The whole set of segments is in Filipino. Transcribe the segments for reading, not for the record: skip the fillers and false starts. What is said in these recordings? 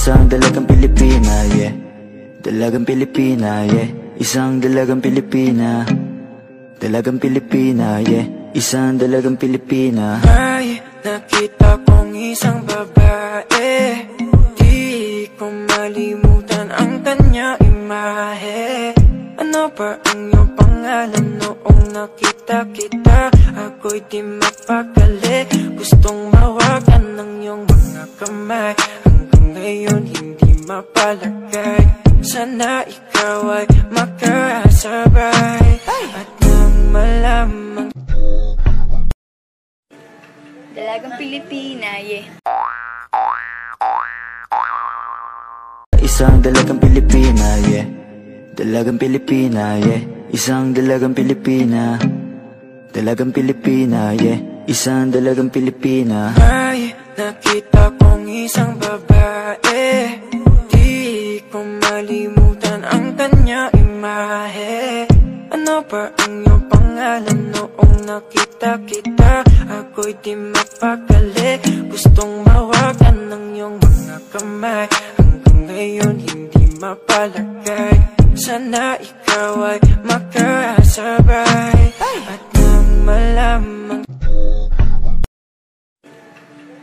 Isang dalagang Pilipina, yeah. Dalagang Pilipina, yeah. Isang dalagang Pilipina. Dalagang Pilipina, yeah. Isang dalagang Pilipina. Ay, nakita kong isang babae, di ko malimutan ang kanya imahe. Ano ba ang iyong pangalan noong nakita kita? Ako'y di mapakali, gustong mawagan ng iyong mga kamay. Hanggang ngayon hindi mapalagay, sana ikaw ay makasabay. At nang malamang Dalagang Pilipina, yeah. Isang dalagang Pilipina, yeah. Dalagang Pilipina, yeah. Isang dalagang Pilipina. Dalagang Pilipina, yeah. Isang dalagang Pilipina. ay, nakita kong isang babae, di ko malimutan ang kanya imahe. Ano ba ang iyong pangalan noong nakita kita? Ako'y di mapakali, gustong mawagan ng iyong mga kamay. Hanggang ngayon hindi mapalagay, sana ikaw ay makasabay. At nang malamang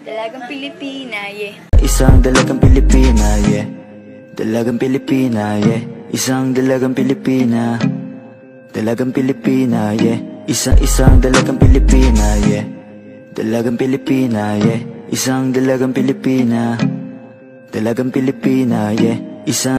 Dalagang Pilipina, yeah. Isang dalagang Pilipina, yeah. Dalagang Pilipina, yeah. Isang dalagang Pilipina. Dalagang Pilipina, yeah. Isang dalagang Pilipina, yeah. Dalagang Pilipina, yeah. Isang dalagang Pilipina. Dalagang Pilipina, yeah. Isang